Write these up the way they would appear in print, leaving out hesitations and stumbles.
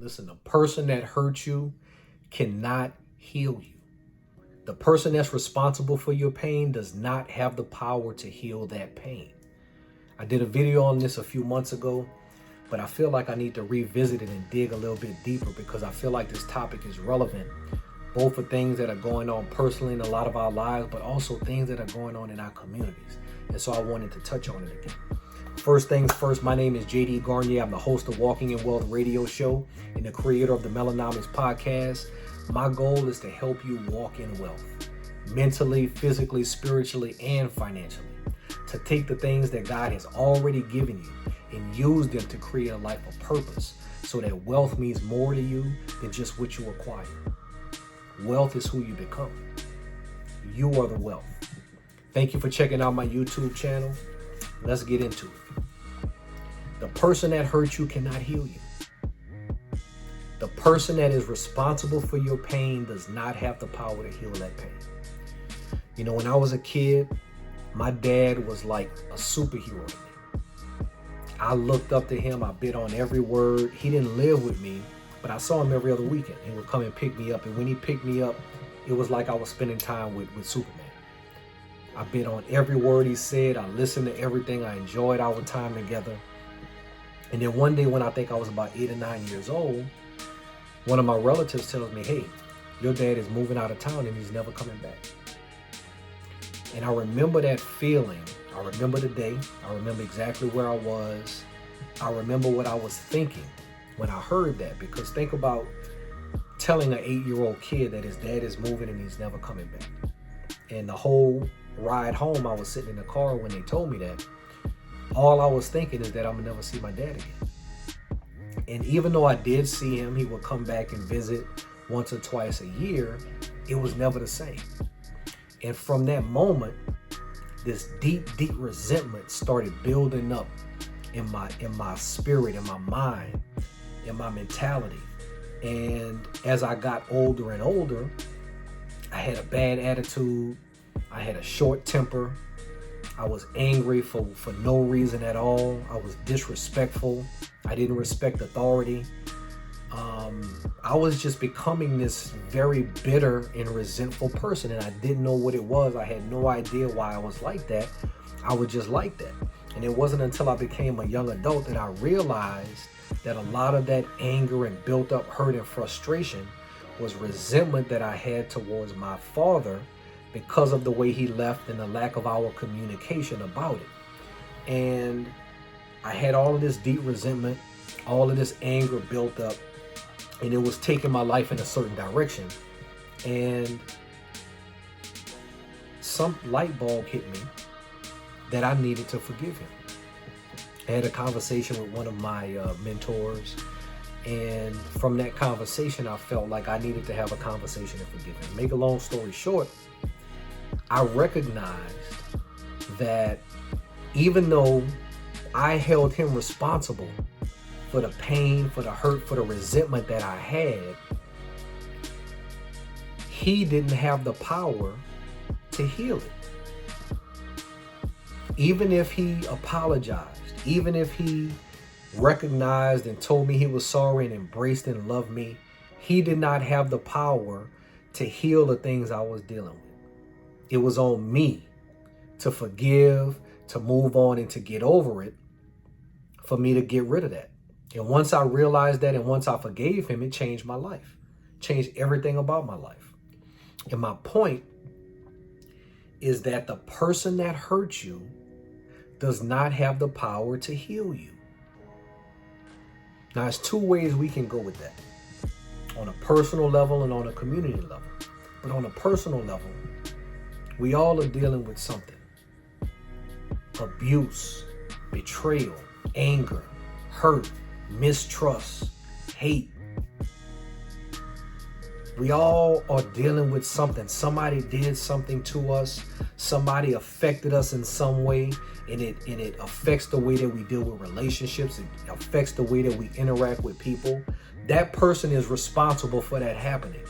Listen, the person that hurt you cannot heal you. The person that's responsible for your pain does not have the power to heal that pain. I did a video on this a few months ago, but I feel like I need to revisit it and dig a little bit deeper because I feel like this topic is relevant, both for things that are going on personally in a lot of our lives, but also things that are going on in our communities. And so I wanted to touch on it again. First things first, my name is JD Garnier. I'm the host of Walking in Wealth radio show and the creator of the Melanomics podcast. My goal is to help you walk in wealth, mentally, physically, spiritually, and financially. To take the things that God has already given you and use them to create a life of purpose so that wealth means more to you than just what you acquire. Wealth is who you become. You are the wealth. Thank you for checking out my YouTube channel. Let's get into it. The person that hurt you cannot heal you. The person that is responsible for your pain does not have the power to heal that pain. You know, when I was a kid, my dad was like a superhero to me. I looked up to him. I bit on every word. He didn't live with me, but I saw him every other weekend. He would come and pick me up. And when he picked me up, it was like I was spending time with Superman. I bit on every word he said. I listened to everything. I enjoyed our time together. And then one day when I think I was about 8 or 9 years old, one of my relatives tells me, hey, your dad is moving out of town and he's never coming back. And I remember that feeling. I remember the day. I remember exactly where I was. I remember what I was thinking when I heard that. Because think about telling an 8-year-old kid that his dad is moving and he's never coming back. And the whole ride home, I was sitting in the car when they told me that. All I was thinking is that I'm gonna never see my dad again. And even though I did see him, he would come back and visit once or twice a year. It was never the same. And from that moment, this deep resentment started building up in my spirit, in my mind, in my mentality. And as I got older and older, I had a bad attitude. I had a short temper. I was angry for no reason at all. I was disrespectful. I didn't respect authority. I was just becoming this very bitter and resentful person, and I didn't know what it was. I had no idea why I was like that. I was just like that. And it wasn't until I became a young adult that I realized that a lot of that anger and built up hurt and frustration was resentment that I had towards my father because of the way he left and the lack of our communication about it. And I had all of this deep resentment, all of this anger built up, and it was taking my life in a certain direction. And some light bulb hit me that I needed to forgive him. I had a conversation with one of my mentors, and from that conversation, I felt like I needed to have a conversation and forgive him. Make a long story short, I recognized that even though I held him responsible for the pain, for the hurt, for the resentment that I had, he didn't have the power to heal it. Even if he apologized, even if he recognized and told me he was sorry and embraced and loved me, he did not have the power to heal the things I was dealing with. It was on me to forgive, to move on, and to get over it, for me to get rid of that. And once I realized that and once I forgave him, it changed my life, changed everything about my life. And my point is that the person that hurt you does not have the power to heal you. Now, there's two ways we can go with that. On a personal level and on a community level. But on a personal level, we all are dealing with something. Abuse, betrayal, anger, hurt, mistrust, hate. We all are dealing with something. Somebody did something to us. Somebody affected us in some way, and it affects the way that we deal with relationships. It affects the way that we interact with people. That person is responsible for that happening.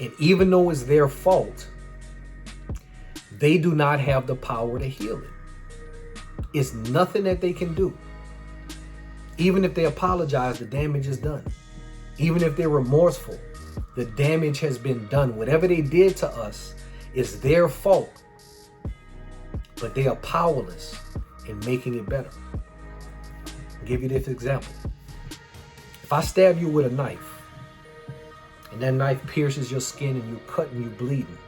And even though it's their fault, they do not have the power to heal it. It's nothing that they can do. Even if they apologize, the damage is done. even if they're remorseful, the damage has been done. Whatever they did to us is their fault, but they are powerless in making it better. I'll give you this example. If I stab you with a knife, and that knife pierces your skin and you cut and you bleeding,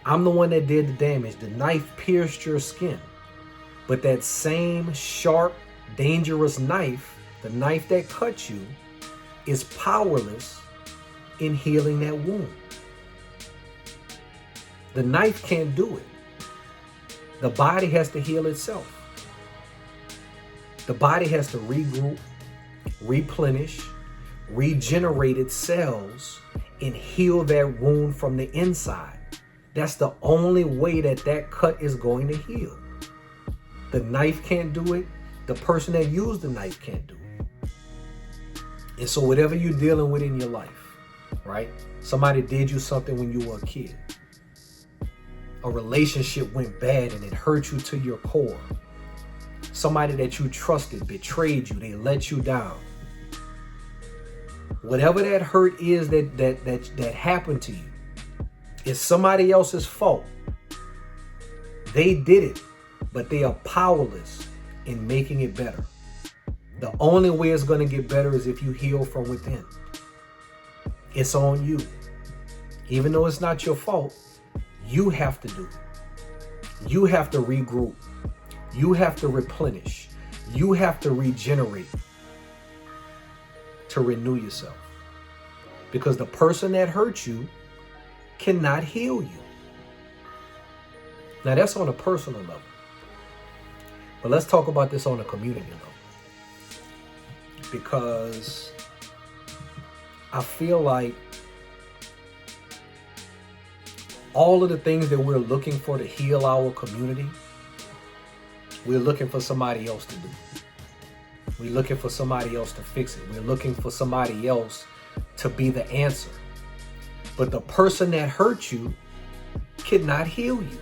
I'm the one that did the damage. The knife pierced your skin. But that same sharp, dangerous knife, the knife that cut you, is powerless in healing that wound. The knife can't do it. The body has to heal itself. The body has to regroup, replenish, regenerate its cells, and heal that wound from the inside. That's the only way that cut is going to heal. The knife can't do it. The person that used the knife can't do it. And so whatever you're dealing with in your life, right? Somebody did you something when you were a kid. A relationship went bad and it hurt you to your core. Somebody that you trusted betrayed you. They let you down. Whatever that hurt is that happened to you, it's somebody else's fault. They did it, but they are powerless in making it better. The only way it's going to get better is if you heal from within. It's on you. Even though it's not your fault, you have to do it. You have to regroup. You have to replenish. You have to regenerate to renew yourself. Because the person that hurt you cannot heal you. Now that's on a personal level. But let's talk about this on a community level. Because I feel like all of the things that we're looking for to heal our community, we're looking for somebody else to do. We're looking for somebody else to fix it. We're looking for somebody else to be the answer. But the person that hurt you cannot heal you.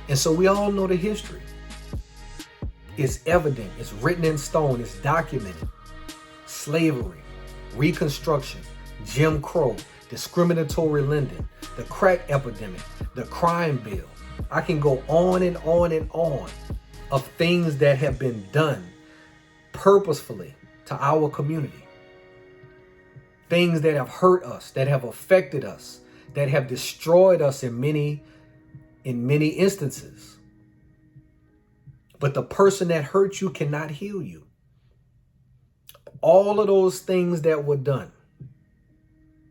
And so we all know the history. It's evident. It's written in stone. It's documented. Slavery, Reconstruction, Jim Crow, discriminatory lending, the crack epidemic, the crime bill. I can go on and on and on of things that have been done purposefully to our community. Things that have hurt us, that have affected us, that have destroyed us in many instances. But the person that hurt you cannot heal you. All of those things that were done,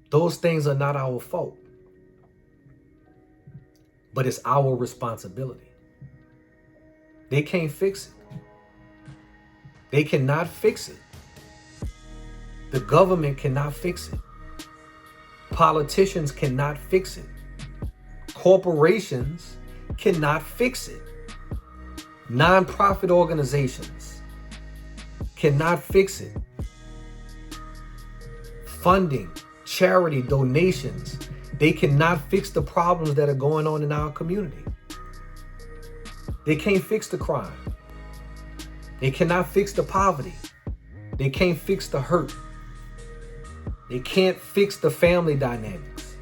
those things are not our fault. But it's our responsibility. They can't fix it. They cannot fix it. The government cannot fix it. Politicians cannot fix it. Corporations cannot fix it. Non-profit organizations cannot fix it. Funding, charity, donations, they cannot fix the problems that are going on in our community. They can't fix the crime. They cannot fix the poverty. They can't fix the hurt. They can't fix the family dynamics.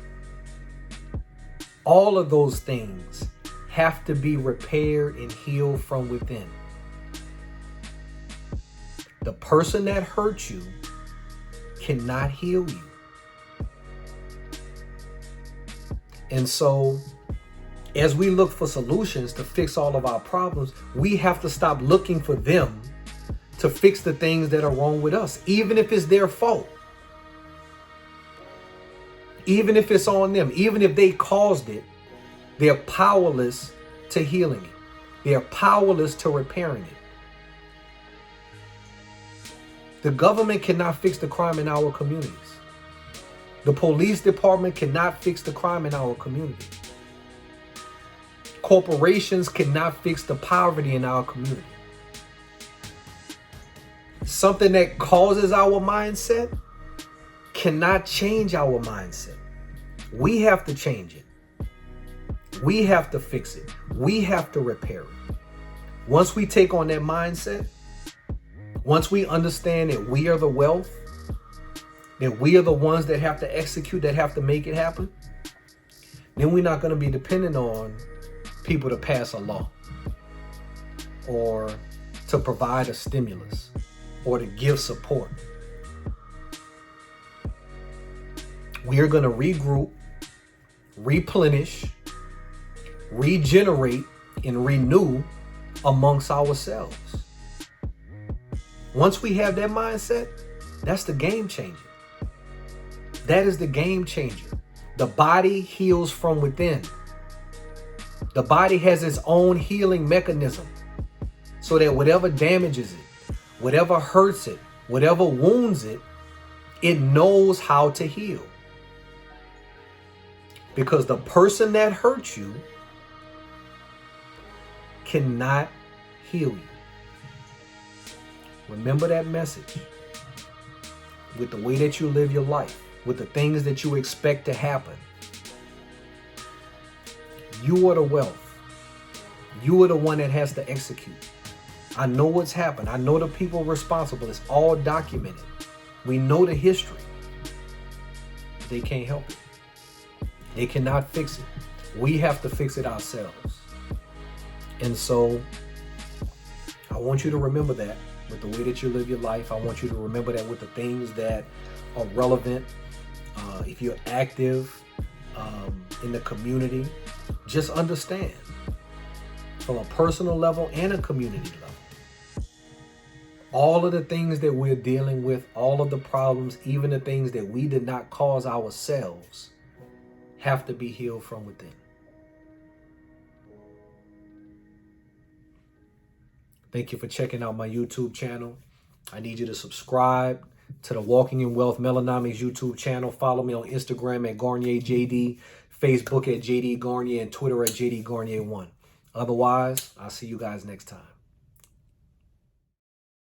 All of those things have to be repaired and healed from within. The person that hurt you cannot heal you. And so, as we look for solutions to fix all of our problems, we have to stop looking for them to fix the things that are wrong with us, even if it's their fault. Even if it's on them, even if they caused it, they're powerless to healing it. They're powerless to repairing it. The government cannot fix the crime in our communities. The police department cannot fix the crime in our community. Corporations cannot fix the poverty in our community. Something that causes our mindset cannot change our mindset. We have to change it. We have to fix it. We have to repair it. Once we take on that mindset, Once we understand that we are the wealth, that we are the ones that have to execute, that have to make it happen, then we're not going to be dependent on people to pass a law or to provide a stimulus or to give support. We are going to regroup, replenish, regenerate, and renew amongst ourselves. Once we have that mindset, that's the game changer. That is the game changer. The body heals from within. The body has its own healing mechanism so that whatever damages it, whatever hurts it, whatever wounds it, it knows how to heal. Because the person that hurt you cannot heal you. Remember that message. With the way that you live your life, with the things that you expect to happen, you are the wealth. You are the one that has to execute. I know what's happened. I know the people responsible. It's all documented. We know the history. They can't help it. They cannot fix it. We have to fix it ourselves. And so I want you to remember that with the way that you live your life. I want you to remember that with the things that are relevant. If you're active in the community, just understand from a personal level and a community level, all of the things that we're dealing with, all of the problems, even the things that we did not cause ourselves, have to be healed from within. Thank you for checking out my YouTube channel. I need you to subscribe to the Walking in Wealth Melonomics YouTube channel. Follow me on Instagram at Garnier JD, Facebook at JD Garnier, and Twitter at JD Garnier 1. Otherwise, I'll see you guys next time.